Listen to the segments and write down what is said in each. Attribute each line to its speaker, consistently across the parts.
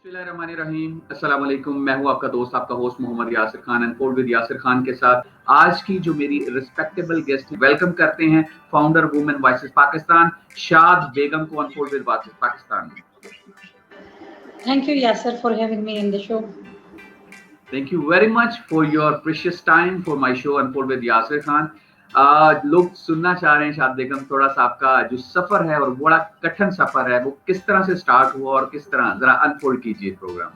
Speaker 1: बिस्मिल्लाहिर्रहमानिर्रहीम। अस्सलाम वालेकुम। मैं हूं आपका दोस्त, आपका host Mohammad Yasir Khan, unfold with Yasir Khan के साथ आज की जो मेरी रिस्पेक्टेबल गेस्ट है, वेलकम करते हैं फाउंडर वुमेन वॉइसेस पाकिस्तान शाद बेगम को अनफोल्ड विद वॉइसेस पाकिस्तान में।
Speaker 2: Thank you, Yasser, for having me in the show.
Speaker 1: Thank you very much for your precious time for my show Unfold with Yasir Khan. लोग सुनना चाह रहे हैं शाद बेगम, थोड़ा सा आपका जो सफर है और बड़ा कठिन सफर है वो किस तरह से स्टार्ट हुआ और किस तरह, जरा अनफोल्ड कीजिए program.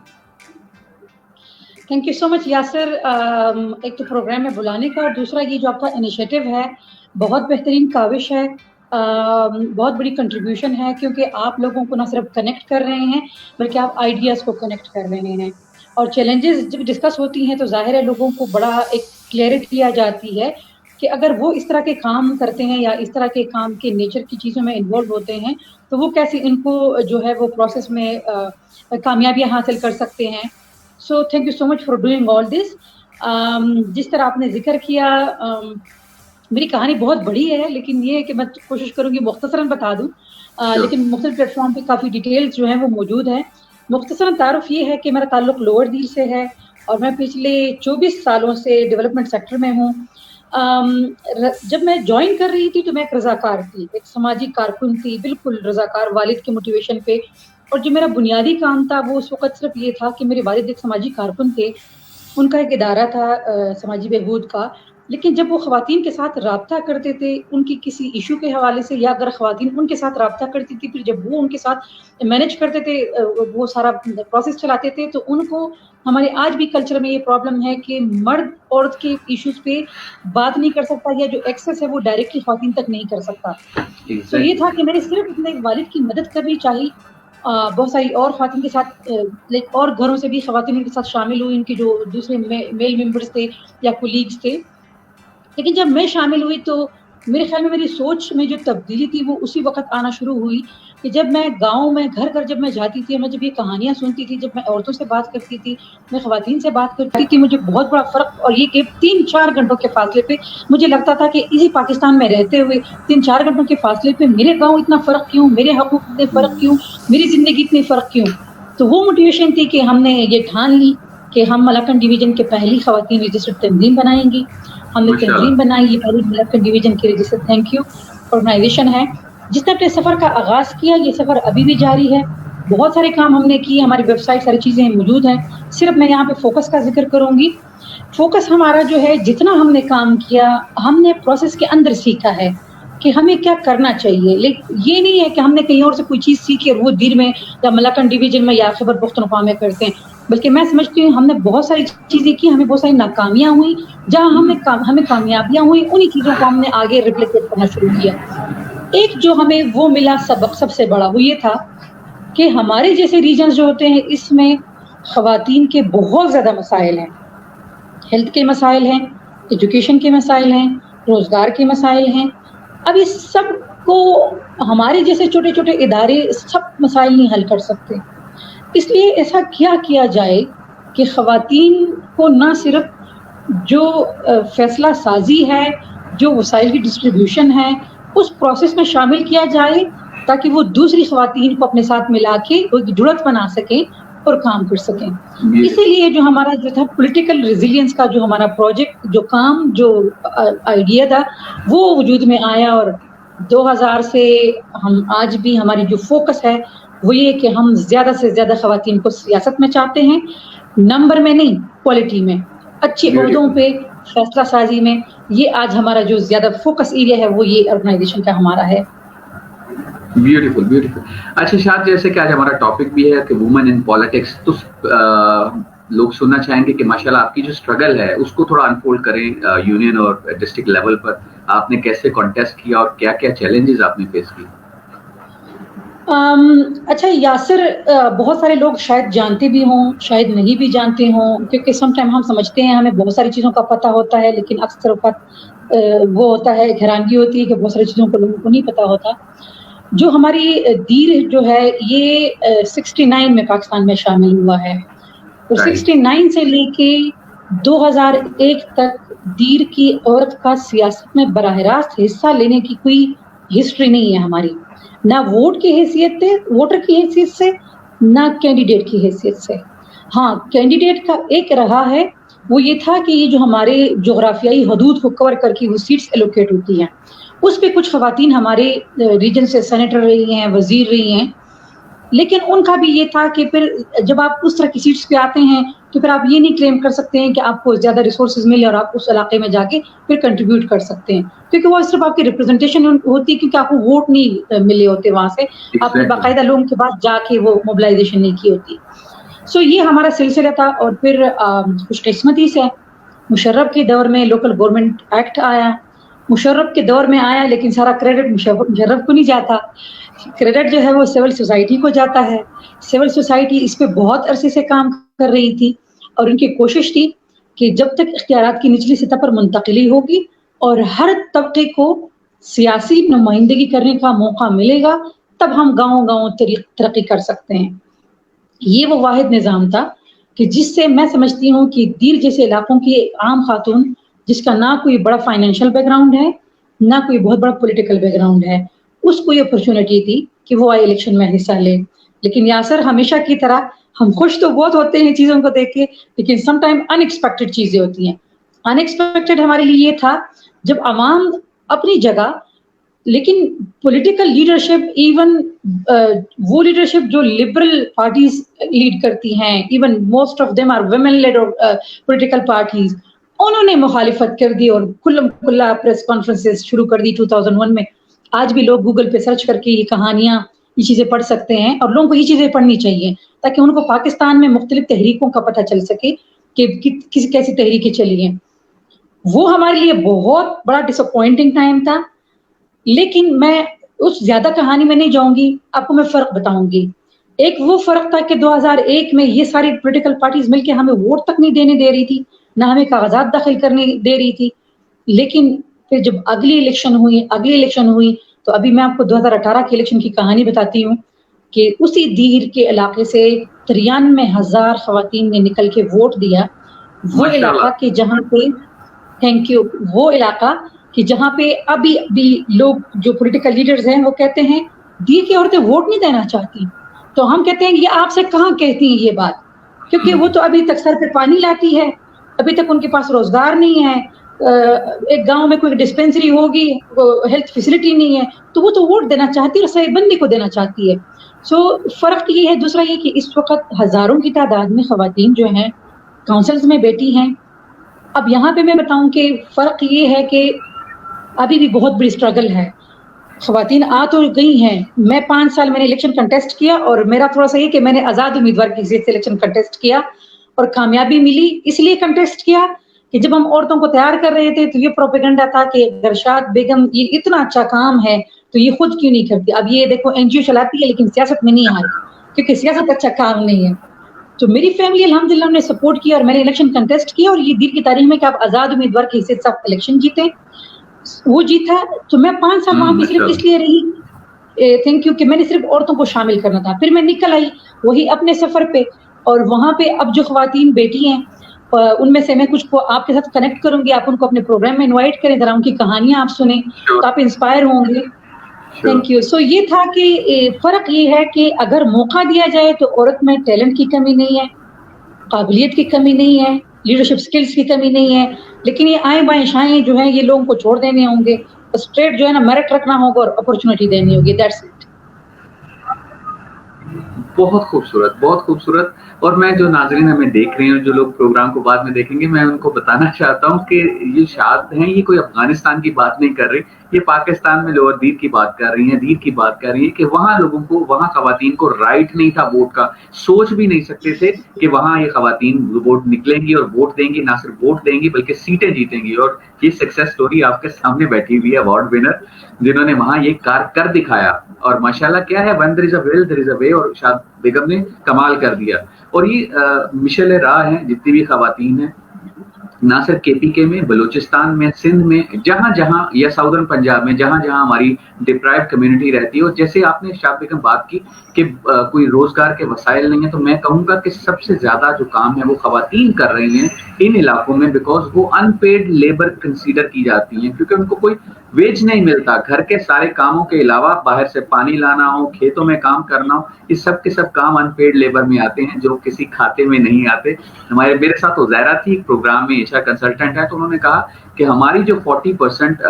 Speaker 2: Thank you so much Yasir, एक तो प्रोग्राम में बुलाने का और दूसरा ये जो आपका इनिशिएटिव है बहुत बेहतरीन काविश है, बहुत बड़ी कंट्रीब्यूशन है, क्योंकि आप लोगों को ना सिर्फ कनेक्ट कर रहे हैं बल्कि आप आइडियाज़ को कनेक्ट कर रहे हैं और चैलेंजेस जब डिस्कस होती हैं तो जाहिर है लोगों को बड़ा एक क्लैरिटी आ जाती है कि अगर वो इस तरह के काम करते हैं या इस तरह के काम के नेचर की चीज़ों में इन्वॉल्व होते हैं तो वो कैसे इनको जो है वो प्रोसेस में कामयाबियाँ हासिल कर सकते हैं। So thank you so much for doing all this. जिस तरह आपने जिक्र किया, मेरी कहानी बहुत बड़ी है लेकिन ये है कि मैं कोशिश करूँगी मुख्तसरन बता दूँ, लेकिन मुख्तलिफ प्लेटफॉर्म पे काफ़ी डिटेल्स जो हैं वो मौजूद हैं। मुख्तसरन तारुफ ये है कि मेरा ताल्लुक़ लोअर दिल से है और मैं पिछले 24 सालों से डेवलपमेंट सेक्टर में हूँ। जब मैं ज्वाइन कर रही थी तो मैं एक रज़ाकार थी, एक समाजी कारकुन थी, बिल्कुल रज़ाकार, वालिद के मोटिवेशन पे। और जो मेरा बुनियादी काम था वो उस वक़्त सिर्फ ये था कि मेरे वालिद एक समाजी कारकुन थे, उनका एक इदारा था समाजी बहबूद का। लेकिन जब वो ख़वातीन के साथ राब्ता करते थे उनकी किसी इशू के हवाले से या अगर ख़वातीन उनके साथ राब्ता करती थी, फिर जब वो उनके साथ मैनेज करते थे, वो सारा प्रोसेस चलाते थे, तो उनको हमारे आज भी कल्चर में ये प्रॉब्लम है कि मर्द औरत के इश्यूज पे बात नहीं कर सकता या जो एक्सेस है वो डायरेक्टली ख़वातीन तक नहीं कर सकता। तो ये था कि मैंने सिर्फ अपने वालिद की मदद करनी चाहिए। बहुत सारी और ख़वातीन के साथ लाइक और घरों से भी ख़वातीन उनके साथ शामिल हुई, उनके जो दूसरे मेल मेंबर्स थे या कोलीग्स थे। लेकिन जब मैं शामिल हुई तो मेरे ख्याल में मेरी सोच में जो तब्दीली थी वो उसी वक्त आना शुरू हुई कि जब मैं गाँव में घर घर जब मैं जाती थी, मैं जब ये कहानियाँ सुनती थी, जब मैं औरतों से बात करती थी, मैं ख़वातीन से बात करती थी, मुझे बहुत बड़ा फ़र्क, और ये कि 3-4 घंटों के फासले पे मुझे लगता था कि इसी पाकिस्तान में रहते हुए 3-4 घंटों के फासले पे मेरे गाँव इतना फ़र्क क्यों, मेरे हकूक़ इतने फ़र्क क्यों, मेरी ज़िंदगी इतनी फ़र्क क्यों। तो वो मोटिवेशन थी कि हमने ये ठान ली कि हम मलाकंड डिवीज़न के पहली ख़वातीन रजिस्टर्ड तंजीम बनाएंगी। हमने तंजीम बनाई, ये पहली मलाकंड डिवीज़न की रजिस्टर्ड थैंक यू ऑर्गेनाइजेशन है। जिसने अपने सफ़र का आगाज़ किया, ये सफ़र अभी भी जारी है। बहुत सारे काम हमने किए, हमारी वेबसाइट सारी चीज़ें मौजूद हैं। सिर्फ मैं यहाँ पे फोकस का जिक्र करूँगी। फोकस हमारा जो है, जितना हमने काम किया, हमने प्रोसेस के अंदर सीखा है कि हमें क्या करना चाहिए। लेकिन ये नहीं है कि हमने कहीं और से कोई चीज़ सीखी और वो दिल में या मलाकंड डिवीज़न में या खैबर पख्तूनख्वा में करते हैं, बल्कि मैं समझती हूँ हमने बहुत सारी चीज़ें की, हमें बहुत सारी नाकामियाँ हुई, जहाँ हमें कामयाबियाँ हुई, उन्हीं चीज़ों को हमने आगे रिप्लिकेट करना शुरू किया। एक जो हमें वो मिला सबक सबसे बड़ा वो ये था कि हमारे जैसे रीजन्स जो होते हैं इसमें ख़वातीन के बहुत ज़्यादा मसाइल हैं। हेल्थ के मसाइल हैं, एजुकेशन के मसाइल हैं, रोज़गार के मसाइल हैं। अब इस सब को हमारे जैसे छोटे छोटे इदारे सब मसाइल नहीं हल कर सकते। इसलिए ऐसा क्या किया जाए कि ख़वातीन को ना सिर्फ जो फैसला साजी है, जो वसाइल की डिस्ट्रीब्यूशन है, उस प्रोसेस में शामिल किया जाए ताकि वो दूसरी ख़वातीन को अपने साथ मिला के एक जुड़त बना सकें और काम कर सकें। इसीलिए जो हमारा जो था पॉलिटिकल रेजिलियंस का जो हमारा प्रोजेक्ट, जो काम, जो आइडिया था वो वजूद में आया। और 2000 से हम आज भी हमारी जो फोकस है वो ये कि हम ज़्यादा से ज़्यादा ख़वातीन को सियासत में चाहते हैं, नंबर में नहीं, क्वालिटी में, अच्छे ओहदों पे, फैसला साजी में। ये आज हमारा जो ज़्यादा फोकस एरिया है वो ये ऑर्गेनाइजेशन का हमारा है।
Speaker 1: Beautiful beautiful. अच्छा शाद, जैसे कि आज हमारा टॉपिक भी है कि वुमेन इन पॉलिटिक्स, तो लोग सुनना चाहेंगे कि माशाल्लाह आपकी जो स्ट्रगल है उसको थोड़ा अनफोल्ड करें। यूनियन और डिस्ट्रिक्ट लेवल पर आपने कैसे कॉन्टेस्ट किया और क्या क्या चैलेंजेस आपने फेस किए?
Speaker 2: अच्छा यासिर, बहुत सारे लोग शायद जानते भी हों, शायद नहीं भी जानते हों, क्योंकि सम टाइम हम समझते हैं हमें बहुत सारी चीज़ों का पता होता है, लेकिन अक्सर वक्त वो होता है, हैरानगी होती है कि बहुत सारी चीज़ों को लोगों को नहीं पता होता। जो हमारी दीर जो है ये 69 में पाकिस्तान में शामिल हुआ है और 69 से लेके 2001 तक दीर की औरत का सियासत में बराह रास्त हिस्सा लेने की कोई हिस्ट्री नहीं है हमारी, ना वोट की हैसियत से, वोटर की हैसियत से, ना कैंडिडेट की हैसियत से। हाँ, कैंडिडेट का एक रहा है, वो ये था कि ये जो हमारे जोग्राफियाई हदूद को कवर करके वो सीट्स एलोकेट होती हैं, उस पे कुछ ख़वातीन हमारे रीजन से सेनेटर रही हैं, वज़ीर रही हैं, लेकिन उनका भी ये था कि फिर जब आप उस तरह की सीट्स पे आते हैं, तो फिर आप ये नहीं क्लेम कर सकते हैं कि आपको ज़्यादा रिसोर्सेज़ मिले और आप उस इलाके में जाके फिर कंट्रीब्यूट कर सकते हैं। क्योंकि वो सिर्फ़ आपकी रिप्रेजेंटेशन होती है, क्योंकि आपको वोट नहीं मिले होते वहाँ से। आपने
Speaker 1: एग्जैक्टली।
Speaker 2: बाकायदा लोगों के पास जाके वो मोबिलाइज़ेशन नहीं की होती। सो ये हमारा सिलसिला था और फिर खुशकिस्मती से मुशर्रफ के दौर में लोकल गवर्नमेंट एक्ट आया। मुशर्रफ के दौर में आया, लेकिन सारा क्रेडिट मुशर्रफ को नहीं जाता। क्रेडिट जो है वो सिविल सोसाइटी को जाता है। सिविल सोसाइटी इस पे बहुत अरसे से काम कर रही थी और उनकी कोशिश थी कि जब तक इख्तियारात की निचली सतह पर मुंतकिली होगी और हर तबके को सियासी नुमाइंदगी करने का मौका मिलेगा, तब हम गाँव-गाँव तरक्की कर सकते हैं। ये वो वाहिद निज़ाम था कि जिससे मैं समझती हूँ कि दीर जैसे इलाकों की एक आम खातून, जिसका ना कोई बड़ा फाइनेंशियल बैकग्राउंड है, ना कोई बहुत बड़ा पॉलिटिकल बैकग्राउंड है, उसको ये अपॉर्च्युनिटी थी कि वो आए इलेक्शन में हिस्सा ले। लेकिन यासर हमेशा की तरह हम खुश तो बहुत होते हैं चीज़ों को देख के, लेकिन सम टाइम अनएक्सपेक्टेड चीज़ें होती हैं। अनएक्सपेक्टेड हमारे लिए ये था जब अवाम अपनी जगह, लेकिन पॉलिटिकल लीडरशिप इवन वो लीडरशिप जो लिबरल पार्टीज लीड करती हैं, even most of them are women led political parties, उन्होंने मुखालिफत कर दी और खुल्लम खुल्ला प्रेस कॉन्फ्रेंसेस शुरू कर दी 2001 में। आज भी लोग गूगल पे सर्च करके ये कहानियां, ये चीजें पढ़ सकते हैं और लोगों को ये चीजें पढ़नी चाहिए ताकि उनको पाकिस्तान में मुख्तलिफ तहरीकों का पता चल सके कि किस कैसी तहरीकें चली हैं। वो हमारे लिए बहुत बड़ा डिसअपॉइंटिंग टाइम था, लेकिन मैं उस ज़्यादा कहानी में नहीं जाऊँगी, आपको मैं फ़र्क बताऊँगी। एक वो फ़र्क था कि 2001 में ये सारी पॉलिटिकल पार्टीज़ मिलके हमें वोट तक नहीं देने दे रही थी, ना हमें कागज़ात दाखिल करने दे रही थी। लेकिन फिर जब अगली इलेक्शन हुई, तो अभी मैं आपको 2018 के इलेक्शन की कहानी बताती हूँ कि उसी दीर के इलाके से 93,000 ख़वातीन ने निकल के वोट दिया। वो इलाका
Speaker 1: माशाल्लाह।
Speaker 2: कि जहाँ पे थैंक यू, वो इलाका कि जहाँ पे अभी भी लोग जो पॉलिटिकल लीडर्स हैं वो कहते हैं दी की औरतें वोट नहीं देना चाहती, तो हम कहते हैं ये आपसे कहाँ कहती हैं ये बात, क्योंकि वो तो अभी तक सर पे पानी लाती है, अभी तक उनके पास रोजगार नहीं है। एक गांव में कोई डिस्पेंसरी होगी, हेल्थ फैसिलिटी नहीं है, तो वो तो वोट देना चाहती है और सही बंदी को देना चाहती है। सो फर्क ये है। दूसरा ये कि इस वक्त हजारों की तादाद में खवातीन जो हैं काउंसिल्स में बैठी हैं। अब यहाँ पे मैं बताऊं कि फर्क ये है कि अभी भी बहुत बड़ी स्ट्रगल है। खवातीन आ तो गई हैं। मैं 5 साल मैंने इलेक्शन कंटेस्ट किया और मेरा थोड़ा सा ये कि मैंने आज़ाद उम्मीदवार की हैसियत से इलेक्शन कंटेस्ट किया और कामयाबी मिली। इसलिए कंटेस्ट किया कि जब हम औरतों को तैयार कर रहे थे तो ये प्रोपेगेंडा था कि गरशाद बेगम ये इतना अच्छा काम है तो ये खुद क्यों नहीं करती। अब ये देखो एनजीओ चलाती है लेकिन सियासत में नहीं आ रही क्योंकि सियासत अच्छा काम नहीं है। तो मेरी फैमिली अल्हम्दुलिल्लाह ने सपोर्ट किया और मैंने इलेक्शन कंटेस्ट किया और ये दिल की तारीख में कि आप आज़ाद उम्मीदवार की हैसियत से आप इलेक्शन जीते, वो जीता। तो मैं 5 साल वहाँ पे सिर्फ इसलिए रही थैंक यू कि मैंने सिर्फ औरतों को शामिल करना था। फिर मैं निकल आई वही अपने सफर पे और वहाँ पे अब जो खवातीन बैठी हैं उनमें से मैं कुछ को आपके साथ कनेक्ट करूंगी। आप उनको अपने प्रोग्राम में इनवाइट करें, जरा उनकी कहानियां आप सुने तो आप इंस्पायर होंगे। Thank you. सो ये था कि फर्क ये है कि अगर मौका दिया जाए तो औरत में टैलेंट की कमी नहीं है, काबिलियत की कमी नहीं है, लीडरशिप स्किल्स की कमी नहीं है, लेकिन ये आए बाएं शाएं जो है ये लोगों को छोड़ देने होंगे। स्ट्रेट जो है ना मेरिट रखना होगा और अपॉर्चुनिटी देनी होगी। That's it.
Speaker 1: बहुत खूबसूरत, बहुत खूबसूरत। और मैं जो नाज़रीन हमें देख रहे हैं, जो लोग प्रोग्राम को बाद में देखेंगे, मैं उनको बताना चाहता हूँ कि ये शाद हैं, ये कोई अफगानिस्तान की बात नहीं कर रही, ये पाकिस्तान में लोअर दीर की बात कर रही हैं, दीर की बात कर रही है कि वहाँ लोगों को, वहाँ खवातीन को राइट नहीं था वोट का, सोच भी नहीं सकते थे कि वहाँ ये खवातीन वोट निकलेंगी और वोट देंगी, ना सिर्फ वोट देंगी बल्कि सीटें जीतेंगी। और ये सक्सेस स्टोरी आपके सामने बैठी हुई है अवार्ड विनर, जिन्होंने वहाँ ये कर दिखाया। और माशाल्लाह क्या है, when there is a will there is a way, और शाद बेगम ने कमाल कर दिया। और ये मिशल राह हैं, जितनी भी खवातीन हैं, ना सिर्फ केपीके में, बलूचिस्तान में, सिंध में, जहां जहां या साउदर्न पंजाब में, जहां जहां हमारी डिप्राइव्ड कम्युनिटी रहती है। और जैसे आपने शाद बेगम बात की कि कोई रोजगार के वसाइल नहीं है, तो मैं कहूंगा कि सबसे ज्यादा जो काम है वो खवातीन कर रही हैं इन इलाकों में, बिकॉज वो अनपेड लेबर कंसीडर की जाती हैं, क्योंकि उनको कोई वेज नहीं मिलता, घर के सारे कामों के अलावा बाहर से पानी लाना हो, खेतों में काम करना हो, ये सब के सब काम अनपेड लेबर में आते हैं जो किसी खाते में नहीं आते। मेरे साथ उज़ैरा थी प्रोग्राम में, एचआर कंसल्टेंट है, तो उन्होंने कहा कि हमारी जो 40%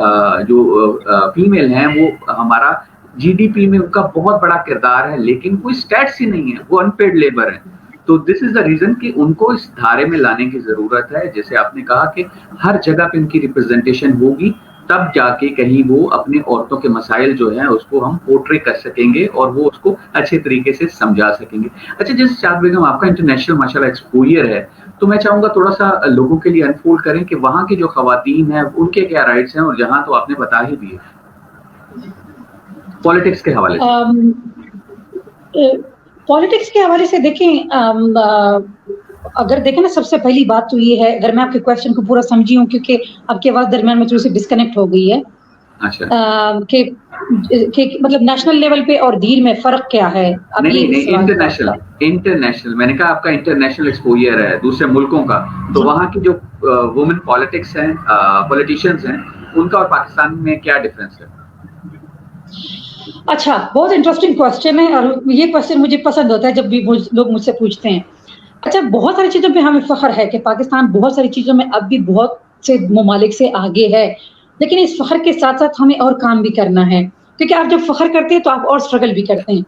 Speaker 1: जो फीमेल हैं वो हमारा जीडीपी में उनका बहुत बड़ा किरदार है, लेकिन कोई स्टैट्स ही नहीं है, वो अनपेड लेबर है। तो दिस इज द रीजन कि उनको इस धारे में लाने की जरूरत है। जैसे आपने कहा कि हर जगह पे उनकी रिप्रेजेंटेशन होगी, तब जाके कहीं वो अपने औरतों के मसाइल जो हैं उसको हम पोर्ट्रे कर सकेंगे और वो उसको अच्छे तरीके से समझा सकेंगे। अच्छा, जैसे शाद बेगम आपका इंटरनेशनल माशाल्लाह एक्सपोजर है, तो मैं चाहूंगा थोड़ा सा लोगों के लिए अनफोल्ड करें कि वहाँ की जो खवातीन हैं उनके क्या राइट्स हैं, और जहाँ तो आपने बता ही दिए पॉलिटिक्स के हवाले से।
Speaker 2: पॉलिटिक्स के हवाले से देखें, अगर देखें ना, सबसे पहली बात तो ये है, अगर मैं आपके क्वेश्चन को पूरा समझी हूँ, क्योंकि आपकी आवाज दरमियान में थोड़ी सी डिस्कनेक्ट हो गई है,
Speaker 1: अच्छा,
Speaker 2: कि मतलब नेशनल लेवल पे और दीर में फर्क क्या है?
Speaker 1: नहीं, इंटरनेशनल मैंने कहा आपका इंटरनेशनल एक्सपोजर है दूसरे मुल्कों का, तो वहाँ की जो वुमेन पॉलिटिक्स हैं, पॉलिटिशियंस हैं, उनका और पाकिस्तान में क्या डिफरेंस है?
Speaker 2: अच्छा, बहुत इंटरेस्टिंग क्वेश्चन है, और ये क्वेश्चन मुझे पसंद होता है जब भी लोग मुझसे पूछते हैं। अच्छा, बहुत सारी चीजों पे हमें फख्र है कि पाकिस्तान बहुत सारी चीजों में अब भी बहुत से ममालिक से आगे है, लेकिन इस फख्र के साथ साथ हमें और काम भी करना है, क्योंकि आप जब फख्र करते हैं तो आप और स्ट्रगल भी करते हैं।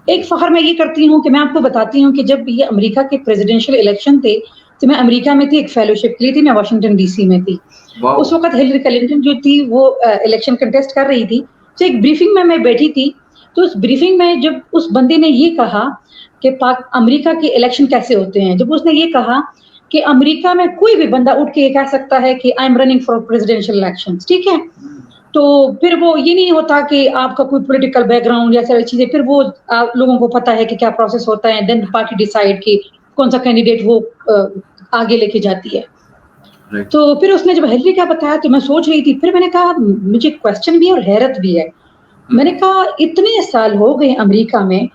Speaker 2: एक फख्र मैं ये करती हूँ कि मैं आपको बताती हूँ कि जब ये अमेरिका के प्रेसिडेंशियल इलेक्शन थे, तो मैं अमेरिका में थी, एक फेलोशिप के लिए थी, मैं वाशिंगटन डीसी में थी। उस वक्त हिलरी क्लिंटन जो थी वो इलेक्शन कंटेस्ट कर रही थी, तो एक ब्रीफिंग में मैं बैठी थी, तो उस ब्रीफिंग में जब उस बंदे ने ये कहा कि अमेरिका के इलेक्शन कैसे होते हैं, जब उसने ये कहा कि अमेरिका में कोई भी बंदा उठ के ये कह सकता है कि I am running for presidential elections, ठीक है, तो फिर वो ये नहीं होता कि आपका कोई पॉलिटिकल बैकग्राउंड या सारी चीजें, फिर वो लोगों को पता है कि क्या प्रोसेस होता है, देन पार्टी डिसाइड कि कौन सा कैंडिडेट वो आगे लेके जाती है। तो फिर उसने जब हिलरी का बताया तो मैं सोच रही थी, फिर मैंने कहा मुझे क्वेश्चन भी है और हैरत भी है। मैंने कहा इतने साल हो गए अमेरिका में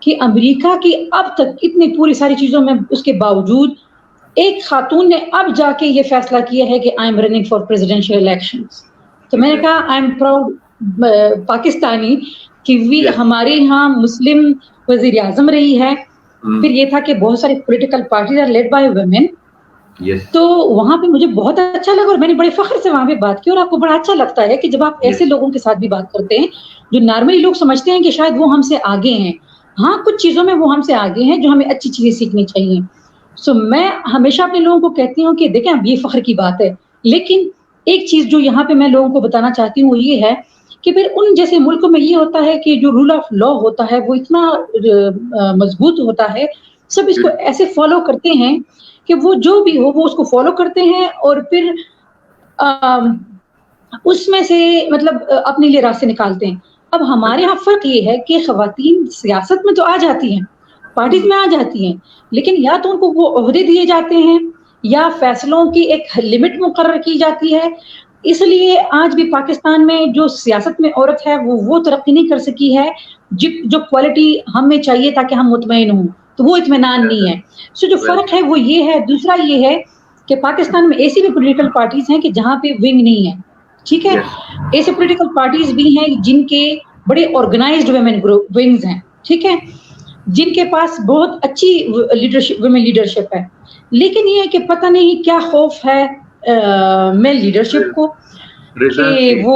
Speaker 2: कि अमेरिका की अब तक इतनी पूरी सारी चीजों में उसके बावजूद एक खातून ने अब जाके ये फैसला किया है कि I am running for presidential elections. तो मैंने कहा आई एम प्राउड पाकिस्तानी कि वी हमारे यहाँ मुस्लिम वजीर आजम रही है। फिर ये था कि बहुत सारी political parties are led by women. तो वहां पे मुझे बहुत अच्छा लगा और मैंने बड़े फख्र से वहां पे बात की। और आपको बड़ा अच्छा लगता है कि जब आप ऐसे लोगों के साथ भी बात करते हैं जो नॉर्मली लोग समझते हैं कि शायद वो हमसे आगे हैं, हाँ कुछ चीजों में वो हमसे आगे हैं जो हमें अच्छी चीजें सीखनी चाहिए। सो मैं हमेशा अपने लोगों को कहती हूँ कि देखें अब ये फख्र की बात है, लेकिन एक चीज जो यहाँ पे मैं लोगों को बताना चाहती हूँ वो ये है कि फिर उन जैसे मुल्कों में ये होता है कि जो रूल ऑफ लॉ होता है वो इतना मजबूत होता है, सब इसको ऐसे फॉलो करते हैं कि वो जो भी हो वो उसको फॉलो करते हैं और फिर उसमें से मतलब अपने लिए रास्ते निकालते हैं। अब हमारे यहाँ फर्क ये है कि खवातीन सियासत में तो आ जाती हैं, पार्टीज में आ जाती हैं, लेकिन या तो उनको वो ओहदे दिए जाते हैं या फैसलों की एक लिमिट मुकर्रर की जाती है। इसलिए आज भी पाकिस्तान में जो सियासत में औरत है वो तरक्की नहीं कर सकी है जो क्वालिटी हमें चाहिए ताकि हम मुतमईन हों, तो वो इत्मीनान नहीं है। सो जो फर्क है वो ये है। दूसरा ये है कि पाकिस्तान में ऐसी भी पॉलिटिकल पार्टीज हैं कि जहाँ पे विंग नहीं है, ठीक है, ऐसे पॉलिटिकल पार्टीज भी हैं जिनके बड़े ऑर्गेनाइज्ड वुमेन ग्रुप विंग्स हैं, ठीक है, जिनके पास बहुत अच्छी लीडरशिप वुमेन लीडरशिप है, लेकिन ये है कि पता नहीं क्या खौफ है मेल लीडरशिप को कि वो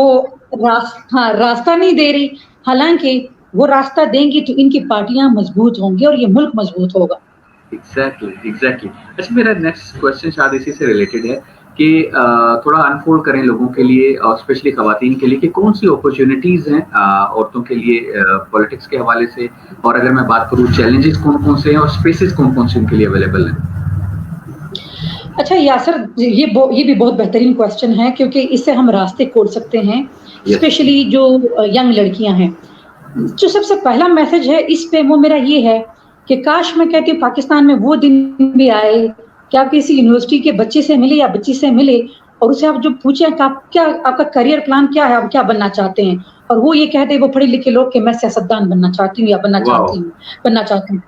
Speaker 2: रास्ता नहीं दे रही, हालांकि वो रास्ता देंगी तो इनकी पार्टियां मजबूत होंगी और ये मुल्क मजबूत होगा।
Speaker 1: एग्जैक्टली। अच्छा, मेरा नेक्स्ट क्वेश्चन शायद इसी से रिलेटेड है कि थोड़ा अनफोल्ड करें लोगों के लिए और स्पेशली खवातीन के लिए कि कौन सी अपॉर्चुनिटीज हैं औरतों के लिए पॉलिटिक्स के हवाले से, और अगर मैं बात करूं चैलेंजेस कौन कौन से हैं और स्पेसेस कौन कौन से उनके लिए अवेलेबल हैं।
Speaker 2: अच्छा यासर, ये भी बहुत बेहतरीन क्वेश्चन है क्योंकि इससे हम रास्ते खोल सकते हैं, स्पेशली जो यंग लड़कियां हैं। जो सबसे पहला मैसेज है इस पे वो मेरा ये है कि काश मैं कहती हूँ पाकिस्तान में वो दिन भी आए कि आप किसी यूनिवर्सिटी के बच्चे से मिले या बच्ची से मिले और उसे आप जो पूछे कि आप क्या, आपका करियर प्लान क्या है, आप क्या बनना चाहते हैं, और वो ये कहते हैं वो पढ़े लिखे लोग कि मैं सियासतदान बनना चाहती हूँ या बनना चाहती हूँ।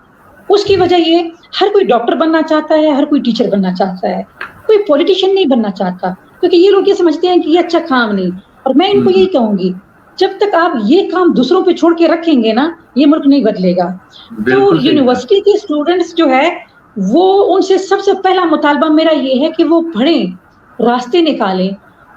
Speaker 2: उसकी वजह ये, हर कोई डॉक्टर बनना चाहता है, हर कोई टीचर बनना चाहता है, कोई पॉलिटिशियन नहीं बनना चाहता, क्योंकि ये लोग ये समझते हैं कि ये अच्छा काम नहीं। اور میں ان کو یہی کہوں گی جب تک آپ یہ کام دوسروں پہ چھوڑ کے رکھیں گے نا یہ ملک نہیں بدلے گا. تو یونیورسٹی کے اسٹوڈنٹس جو ہے وہ ان سے سب سے پہلا مطالبہ میرا یہ ہے کہ وہ پڑھیں, راستے نکالیں.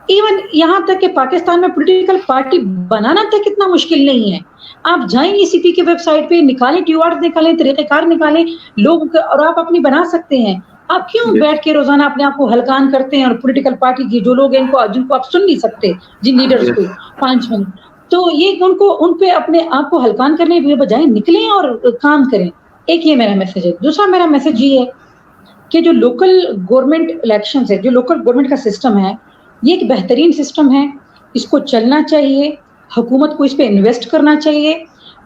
Speaker 2: ایون یہاں تک کہ پاکستان میں پولیٹیکل پارٹی بنانا تک اتنا مشکل نہیں ہے. آپ جائیں ای سی پی کی ویب سائٹ پہ, نکالیں ٹیو آر نکالیں, طریقہ کار نکالیں لوگ, اور آپ اپنی بنا سکتے ہیں. آپ کیوں بیٹھ کے روزانہ اپنے آپ کو ہلکان کرتے ہیں, اور پولیٹیکل پارٹی کی جو لوگ ہیں جن کو آپ سن نہیں سکتے, جن لیڈرز کو 5 منٹ, تو یہ ان پہ اپنے آپ کو ہلکان کرنے کے بجائے نکلیں اور کام کریں. ایک یہ میرا میسج ہے. دوسرا میرا میسج یہ ہے کہ جو لوکل گورنمنٹ الیکشنز ہے, جو لوکل گورنمنٹ کا سسٹم ہے, یہ ایک بہترین سسٹم ہے, اس کو چلنا چاہیے, حکومت کو اس پہ انویسٹ کرنا چاہیے,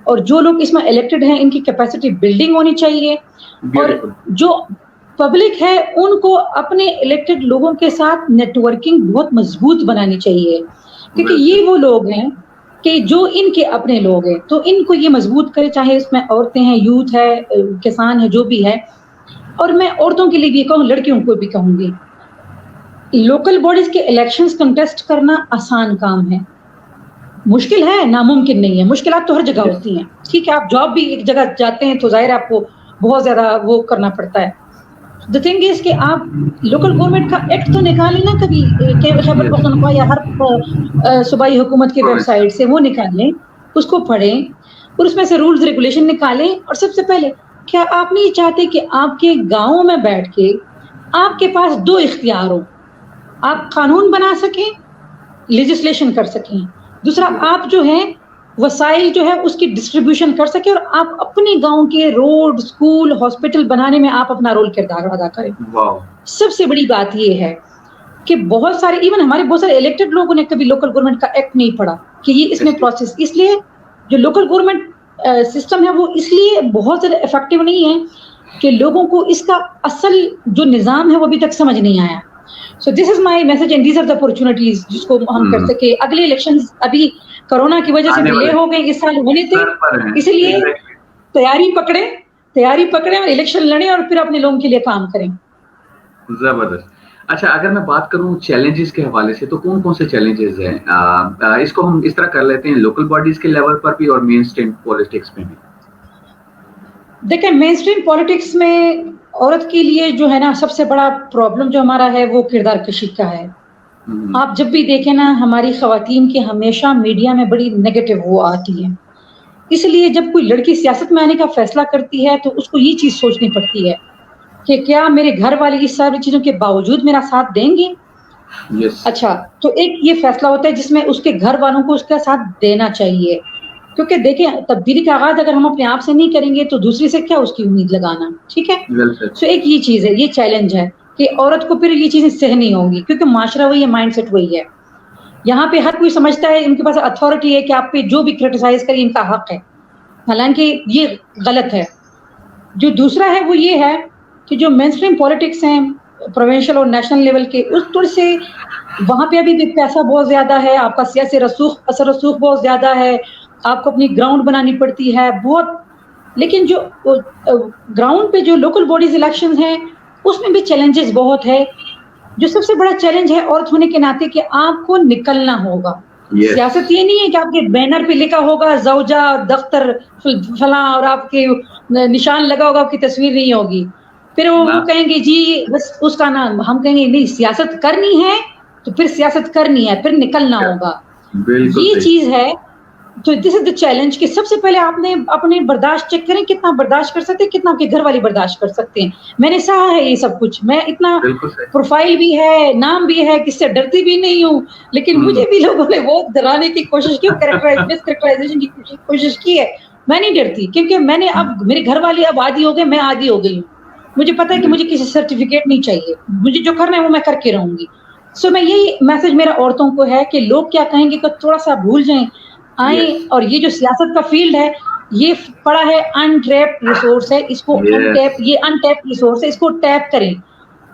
Speaker 2: اور جو لوگ اس میں الیکٹڈ ہیں ان کی کیپیسٹی بلڈنگ ہونی چاہیے, اور جو پبلک ہے ان کو اپنے الیکٹڈ لوگوں کے ساتھ نیٹ ورکنگ بہت مضبوط بنانی چاہیے, کیونکہ یہ وہ لوگ ہیں کہ جو ان کے اپنے لوگ ہیں, تو ان کو یہ مضبوط کرے, چاہے اس میں عورتیں ہیں, یوتھ ہے, کسان ہے, جو بھی ہے. اور میں عورتوں کے لیے بھی کہوں, لڑکیوں کو بھی کہوں گی, لوکل باڈیز کے الیکشنز کنٹیسٹ کرنا آسان کام ہے, مشکل ہے, ناممکن نہیں ہے. مشکلات تو ہر جگہ ہوتی ہیں, ٹھیک ہے, آپ جاب بھی ایک جگہ جاتے ہیں تو ظاہر ہے آپ کو بہت زیادہ وہ کرنا پڑتا ہے. دا تھنگ از کہ آپ لوکل گورنمنٹ کا ایکٹ تو نکالیں نا کبھی, خیبر پختونخوا یا ہر صوبائی حکومت کی ویب سائٹ سے وہ نکالیں, اس کو پڑھیں, اور اس میں سے رولز ریگولیشن نکالیں. اور سب سے پہلے کیا آپ نہیں چاہتے کہ آپ کے گاؤں میں بیٹھ کے آپ کے پاس 2 اختیار ہو, آپ قانون بنا سکیں, لیجسلیشن کر سکیں, دوسرا آپ جو ہے وسائل جو ہے اس کی ڈسٹریبیوشن کر سکیں, اور آپ اپنے گاؤں کے روڈ, اسکول, ہاسپٹل بنانے میں آپ اپنا رول کردار ادا کریں. سب سے بڑی بات یہ ہے کہ بہت سارے ایون ہمارے بہت سارے الیکٹڈ لوگوں نے کبھی لوکل گورنمنٹ کا ایکٹ نہیں پڑھا کہ یہ اس میں پروسیس, اس لیے جو لوکل گورنمنٹ سسٹم ہے وہ اس لیے بہت زیادہ افیکٹو نہیں ہے کہ لوگوں کو اس کا اصل جو نظام ہے وہ ابھی تک سمجھ نہیں آیا. So this is my message and these are the opportunities جس کو ہم کر سکے. اگلے الیکشنز ابھی کرونا کی وجہ سے ڈیلے ہو گئے, اس سال ہونے تھے, اس لیے تیاری پکڑیں اور الیکشن لڑیں اور پھر اپنے لوگوں کے لیے کام کریں.
Speaker 1: زبردست. اچھا, اگر میں بات کروں چیلنجز کے حوالے سے تو کون کون سے چیلنجز ہیں؟ اس کو ہم اس طرح کر لیتے ہیں, لوکل باڈیز کے لیول پر بھی اور مین اسٹریم پالیٹکس میں بھی.
Speaker 2: دیکھیں, مین اسٹریم پالیٹکس میں عورت کے لیے جو ہے نا سب سے بڑا پرابلم جو ہمارا ہے وہ کردار کشی کا ہے. آپ جب بھی دیکھیں نا ہماری خواتین کی ہمیشہ میڈیا میں بڑی نیگیٹو وہ آتی ہے, اس لیے جب کوئی لڑکی سیاست میں آنے کا فیصلہ کرتی ہے تو اس کو یہ چیز سوچنی پڑتی ہے کہ کیا میرے گھر والے اس ساری چیزوں کے باوجود میرا ساتھ دیں گے. اچھا, تو ایک یہ فیصلہ ہوتا ہے جس میں اس کے گھر والوں کو اس کا ساتھ دینا چاہیے, کیونکہ دیکھیں تبدیلی کا آغاز اگر ہم اپنے آپ سے نہیں کریں گے تو دوسری سے کیا اس کی امید لگانا. ٹھیک ہے, سو ایک یہ چیز ہے, یہ چیلنج ہے کہ عورت کو پھر یہ چیزیں سہنی ہوں گی, کیونکہ معاشرہ وہی ہے, مائنڈ سیٹ وہی ہے. یہاں پہ ہر کوئی سمجھتا ہے ان کے پاس اتھارٹی ہے کہ آپ پہ جو بھی کرٹیسائز کرے ان کا حق ہے, حالانکہ یہ غلط ہے. جو دوسرا ہے وہ یہ ہے کہ جو مین اسٹریم پالیٹکس ہیں پروونشل اور نیشنل لیول کے, اس طور سے وہاں پہ ابھی بھی پیسہ بہت زیادہ ہے, آپ کا سیاسی اثر رسوخ بہت زیادہ ہے, آپ کو اپنی گراؤنڈ بنانی پڑتی ہے بہت. لیکن جو گراؤنڈ پہ جو لوکل باڈیز الیکشن ہیں اس میں بھی چیلنجز بہت ہے. جو سب سے بڑا چیلنج ہے عورت ہونے کے ناطے کہ آپ کو نکلنا ہوگا. سیاست یہ نہیں ہے کہ آپ کے بینر پہ لکھا ہوگا زوجہ دفتر فلاں اور آپ کے نشان لگا ہوگا, آپ کی تصویر نہیں ہوگی, پھر وہ کہیں گے جی بس اس کا نام. ہم کہیں گے نہیں, سیاست کرنی ہے تو پھر سیاست کرنی ہے, پھر نکلنا ہوگا. یہ چیز ہے. تو دس از دا چیلنج کہ سب سے پہلے آپ نے اپنے برداشت چیک کریں, کتنا برداشت کر سکتے ہیں, کتنا آپ کے گھر والے برداشت کر سکتے ہیں. میں نے سہا ہے یہ سب کچھ, میں اتنا پروفائل بھی ہے, نام بھی ہے, کس سے ڈرتی بھی نہیں ہوں, لیکن مجھے بھی لوگوں نے بہت ڈرانے کی کوشش کی, کریکٹرائزیشن کی کوشش کی ہے. میں نہیں ڈرتی, کیونکہ میں نے اب میرے گھر والے اب عادی ہو گئے, میں عادی ہو گئی ہوں. مجھے پتا ہے کہ مجھے کسی سرٹیفکیٹ نہیں چاہیے, مجھے جو کرنا ہے وہ میں کر کے رہوں گی. سو میں یہی میسج میرا عورتوں کو ہے کہ لوگ کیا کہیں گے کہ تھوڑا سا بھول جائیں, آئیں. اور یہ جو سیاست کا فیلڈ ہے یہ پڑا ہے انٹیپڈ ریسورس ہے, اس کو یہ انٹیپڈ ریسورس ہے, اس کو ٹیپ کریں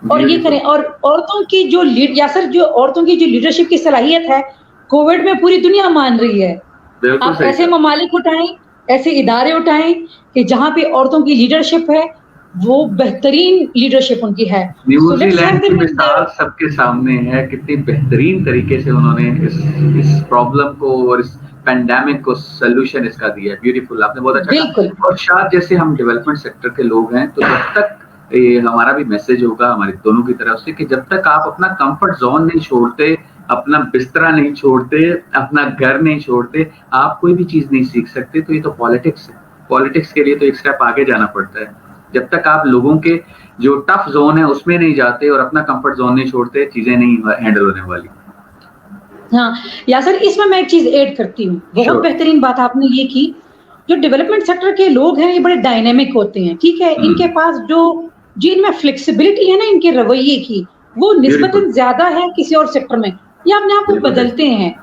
Speaker 2: اور یہ کریں. اور عورتوں کی جو عورتوں کی جو لیڈرشپ کی صلاحیت ہے کووڈ میں پوری دنیا مان رہی ہے. آپ ایسے ممالک اٹھائیں, ایسے ادارے اٹھائیں کہ جہاں پہ عورتوں کی لیڈرشپ ہے, वो बेहतरीन लीडरशिप उनकी है. So let's
Speaker 1: न्यूजीलैंड
Speaker 2: have
Speaker 1: की
Speaker 2: them in
Speaker 1: मिसाल
Speaker 2: the
Speaker 1: सबके सामने है, कितनी बेहतरीन तरीके से उन्होंने इस प्रॉब्लम को और इस पैंडेमिक को सोल्यूशन इसका दिया है. ब्यूटीफुल, आपने बहुत अच्छा
Speaker 2: बिल्कुल
Speaker 1: कहा. और शायद जैसे हम डेवलपमेंट सेक्टर के लोग हैं, तो जब तक ये हमारा भी मैसेज होगा हमारे दोनों की तरफ से कि जब तक आप अपना कंफर्ट जोन नहीं छोड़ते, अपना बिस्तरा नहीं छोड़ते, अपना घर नहीं छोड़ते, आप कोई भी चीज नहीं सीख सकते. तो ये तो पॉलिटिक्स है. पॉलिटिक्स के लिए तो एक स्टेप आगे जाना पड़ता है. जब तक आप लोगों के जो टफ जोन है उसमें नहीं जाते और अपना कंफर्ट जोन नहीं छोड़ते, चीजें नहीं हैंडल होने वाली.
Speaker 2: हाँ यासर, इसमें मैं एक चीज ऐड करती हूँ. बहुत
Speaker 1: Sure.
Speaker 2: बेहतरीन बात आपने ये की. जो डेवलपमेंट सेक्टर के लोग हैं ये बड़े डायनेमिक होते हैं, ठीक है. इनके पास जो जिनमें फ्लेक्सिबिलिटी है ना इनके रवैये की, वो निस्बतन ज्यादा है किसी और सेक्टर में. ये अपने आप को
Speaker 1: बिल्कुल.
Speaker 2: बदलते हैं.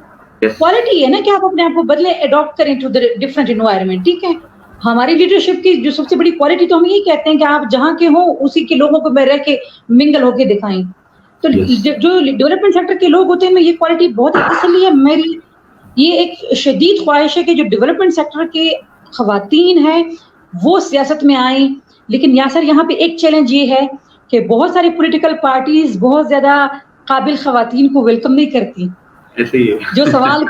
Speaker 1: Yes.
Speaker 2: क्वालिटी है ना कि आप अपने आप को बदले, अडॉप्ट करें टू द डिफरेंट एनवायरनमेंट, ठीक है. हमारी लीडरशिप की जो सबसे बड़ी क्वालिटी तो हम यही कहते हैं कि आप जहाँ के हो उसी के लोगों को में रह के मिंगल होके दिखाएं. तो
Speaker 1: Yes.
Speaker 2: जो डेवलपमेंट सेक्टर के लोग होते हैं ये क्वालिटी बहुत है. इसलिए मेरी ये एक शदीद ख्वाहिश है कि जो डेवलपमेंट सेक्टर के खवातीन हैं वो सियासत में आए. लेकिन यासर यहाँ पे एक चैलेंज ये है कि बहुत सारी पॉलिटिकल पार्टीज बहुत ज्यादा काबिल खवातीन को वेलकम नहीं करती.
Speaker 1: ऐसे ही है.
Speaker 2: जो सवाल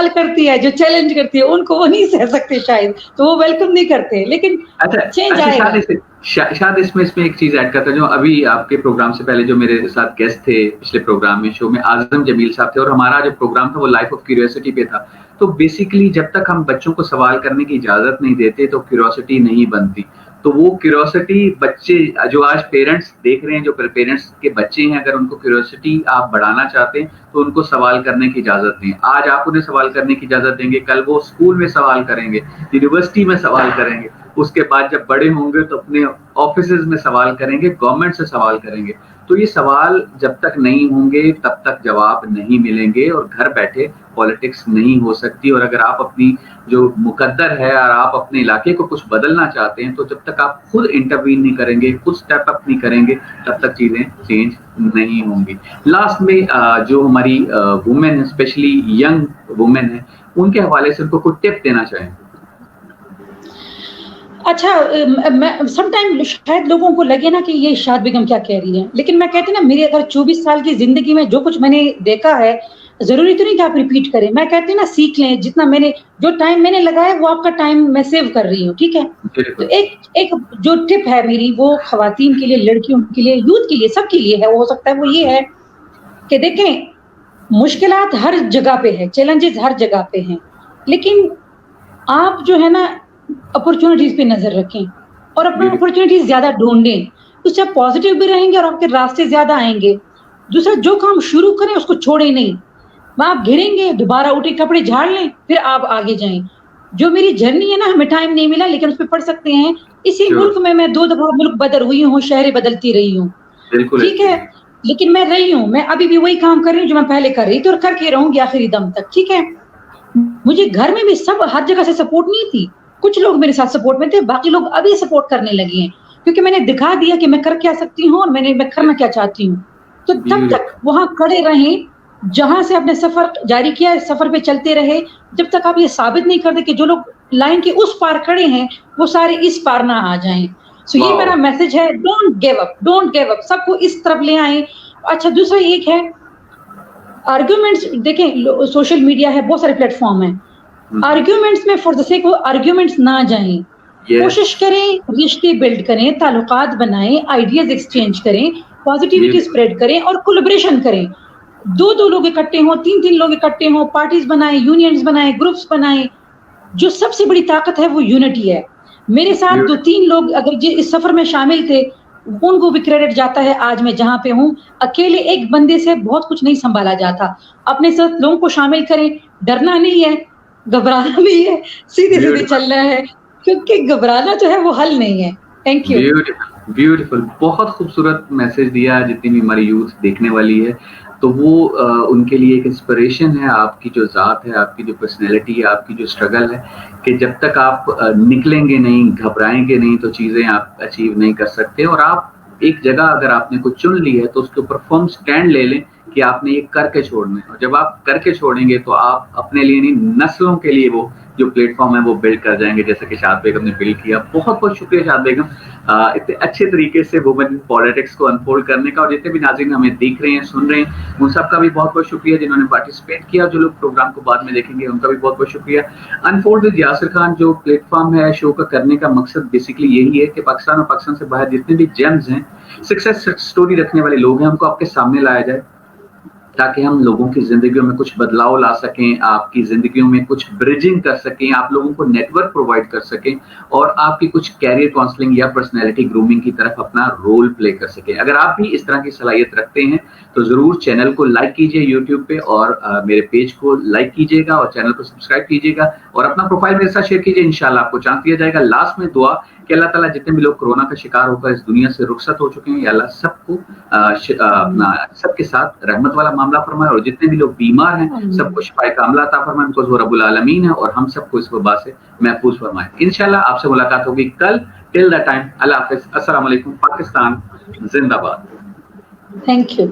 Speaker 2: करती है, जो चैलेंज करती है, उनको वो नहीं सह सकते शायद, तो वो वेलकम नहीं करते. लेकिन
Speaker 1: अच्छा,
Speaker 2: चेंज आएगा.
Speaker 1: शायद इसमें एक चीज ऐड करता हूं. जो अभी आपके प्रोग्राम से पहले जो मेरे साथ गेस्ट थे पिछले प्रोग्राम में, शो में, आजम जमील साहब थे, और हमारा जो प्रोग्राम था वो लाइफ ऑफ क्यूरियोसिटी पे था. तो बेसिकली जब तक हम बच्चों को सवाल करने की इजाजत नहीं देते तो क्यूरियोसिटी नहीं बनती. तो वो क्यूरियोसिटी बच्चे जो आज पेरेंट्स देख रहे हैं, जो पेरेंट्स के बच्चे हैं, अगर उनको क्यूरियोसिटी आप बढ़ाना चाहते हैं तो उनको सवाल करने की इजाजत दें. आज आप उन्हें सवाल करने की इजाजत देंगे, कल वो स्कूल में सवाल करेंगे, यूनिवर्सिटी में सवाल करेंगे, उसके बाद जब बड़े होंगे तो अपने ऑफिसेज में सवाल करेंगे, गवर्नमेंट से सवाल करेंगे. तो ये सवाल जब तक नहीं होंगे तब तक जवाब नहीं मिलेंगे और घर बैठे पॉलिटिक्स नहीं हो सकती. और अगर आप अपनी जो मुकद्दर है और आप अपने इलाके को कुछ बदलना चाहते हैं तो जब तक आप खुद इंटरवीन नहीं करेंगे, खुद स्टेप अप नहीं करेंगे, तब तक चीजें चेंज नहीं होंगी. लास्ट में जो हमारी वुमेन है, स्पेशली यंग वुमेन है, उनके हवाले से उनको कोई टिप देना चाहेंगे?
Speaker 2: अच्छा, मैं समटाइम शायद लोगों को लगे ना कि ये शाद बेगम क्या कह रही है, लेकिन मैं कहती ना मेरी अगर 24 साल की जिंदगी में जो कुछ मैंने देखा है, जरूरी तो नहीं कि आप रिपीट करें. मैं कहती ना सीख लें. जितना मैंने जो टाइम मैंने लगाया वो आपका टाइम मैं सेव कर रही हूँ, ठीक है. तो एक जो टिप है मेरी वो खवातीन के लिए, लड़कियों के लिए, यूथ के लिए, सबके लिए है. वो हो सकता है वो ये है कि देखें, मुश्किलात हर जगह पे है, चैलेंजेस हर जगह पे हैं, लेकिन आप जो है ना अपॉर्चुनिटीज पे नजर रखें और अपना अपॉर्चुनिटीज ज्यादा ढूंढें. उससे आप पॉजिटिव भी रहेंगे और आपके रास्ते ज्यादा आएंगे. दूसरा, जो काम शुरू करें उसको छोड़े नहीं. आप घिरेंगे, दोबारा उठे, कपड़े झाड़ लें, फिर आप आगे जाएं. जो मेरी जर्नी है ना, हमें टाइम नहीं मिला लेकिन उस पर पढ़ सकते हैं. इसी मुल्क में मैं 2 दफा मुल्क बदल हुई हूँ, शहरें बदलती रही हूँ, ठीक है. लेकिन मैं रही हूँ, मैं अभी भी वही काम कर रही हूँ जो मैं पहले कर रही थी और करके रहूंगी आखिरी दम तक, ठीक है. मुझे घर में भी सब हर जगह से सपोर्ट नहीं थी. कुछ लोग मेरे साथ सपोर्ट में थे, बाकी लोग अभी सपोर्ट करने लगे हैं क्योंकि मैंने दिखा दिया कि मैं कर क्या सकती हूँ और मैं करना क्या चाहती हूँ. तो तब तक वहां खड़े रहें जहां से आपने सफर जारी किया, सफर पे चलते रहे जब तक आप ये साबित नहीं कर दे कि जो लोग लाइन के उस पार खड़े हैं वो सारे इस पार ना आ जाएं. सो ये मेरा मैसेज है, डोंट गिव अप, सबको इस तरफ ले आए. अच्छा, दूसरा एक है आर्ग्यूमेंट्स. देखें, सोशल मीडिया है, बहुत सारे प्लेटफॉर्म है. आर्ग्यूमेंट्स में फॉर द सेक वो आर्ग्यूमेंट्स ना जाएं. कोशिश करें, रिश्ते बिल्ड करें, ताल्लुकात बनाएं, आइडियाज एक्सचेंज करें, पॉजिटिविटी स्प्रेड करें और कोलैबोरेशन करें. 2 लोग इकट्ठे हों, 3 लोग इकट्ठे हों, पार्टीज बनाएं, यूनियंस बनाएं, ग्रुप्स बनाएं. जो सबसे बड़ी ताकत है वो यूनिटी है. मेरे साथ 2-3 लोग अगर इस सफर में शामिल थे, उनको भी क्रेडिट जाता है. आज मैं जहां पे हूँ, अकेले एक बंदे से बहुत कुछ नहीं संभाला जाता. अपने साथ लोगों को शामिल करें, डरना नहीं है, घबराना नहीं है, सीधे चलना है, क्योंकि घबराना जो है वो हल नहीं है. Thank you.
Speaker 1: ब्यूटीफुल, बहुत खूबसूरत मैसेज दिया. जितनी भी हमारी यूथ देखने वाली है तो वो उनके लिए एक इंस्पिरेशन है. आपकी जो ज़ात है, आपकी जो पर्सनैलिटी है, आपकी जो स्ट्रगल है, कि जब तक आप निकलेंगे नहीं, घबराएंगे नहीं, तो चीज़ें आप अचीव नहीं कर सकते. और आप एक जगह अगर आपने कुछ चुन ली है तो उसके ऊपर फर्म स्टैंड ले लें कि आपने ये करके छोड़ना है, और जब आप करके छोड़ेंगे तो आप अपने लिए नहीं, नस्लों के लिए वो जो प्लेटफॉर्म है वो बिल्ड कर जाएंगे, जैसे कि शाद बेगम ने बिल्ड किया। बहुत बहुत शुक्रिया शाद बेगम, इतने अच्छे तरीके से वुमेन इन पॉलिटिक्स को अनफोल्ड करने का। और जितने भी नाज़रीन हमें देख रहे हैं, सुन रहे हैं, उन सबका भी बहुत बहुत शुक्रिया, जिन्होंने पार्टिसिपेट किया, जो लोग प्रोग्राम को बाद में देखेंगे उनका भी बहुत बहुत शुक्रिया। अनफोल्ड विद यासिर खान जो प्लेटफॉर्म है शो का करने का मकसद बेसिकली यही है कि पाकिस्तान और पाकिस्तान से बाहर जितने भी जेम्स हैं, सक्सेस स्टोरी रखने वाले लोग हैं, उनको आपके सामने लाया जाए, ताकि हम लोगों की जिंदगियों में कुछ बदलाव ला सकें, आपकी जिंदगियों में कुछ ब्रिजिंग कर सकें, आप लोगों को नेटवर्क प्रोवाइड कर सकें, और आपकी कुछ कैरियर काउंसलिंग या पर्सनैलिटी ग्रूमिंग की तरफ अपना रोल प्ले कर सकें। अगर आप भी इस तरह की सलाहियत रखते हैं तो जरूर चैनल को लाइक कीजिए यूट्यूब पे, और मेरे पेज को लाइक कीजिएगा और चैनल को सब्सक्राइब कीजिएगा, और अपना प्रोफाइल मेरे साथ शेयर कीजिए, इंशाल्लाह आपको चांस दिया जाएगा। लास्ट में दुआ कि अल्लाह ताला जितने भी लोग कोरोना का शिकार होकर इस दुनिया से रुखसत हो चुके हैं, या अल्लाह सबको सबके साथ रहमत वाला मामला फरमाए, और जितने भी लोग बीमार हैं सबको शिफाए कामिला अता फरमाए, बिकॉज़ वो रब्बुल आलमीन है, और हम सबको इस वबा से महफूज फरमाए। इंशाल्लाह आपसे मुलाकात होगी कल। टिल दैट टाइम, अल्लाह हाफिज, अस्सलाम वालेकुम, पाकिस्तान जिंदाबाद।
Speaker 2: Thank you.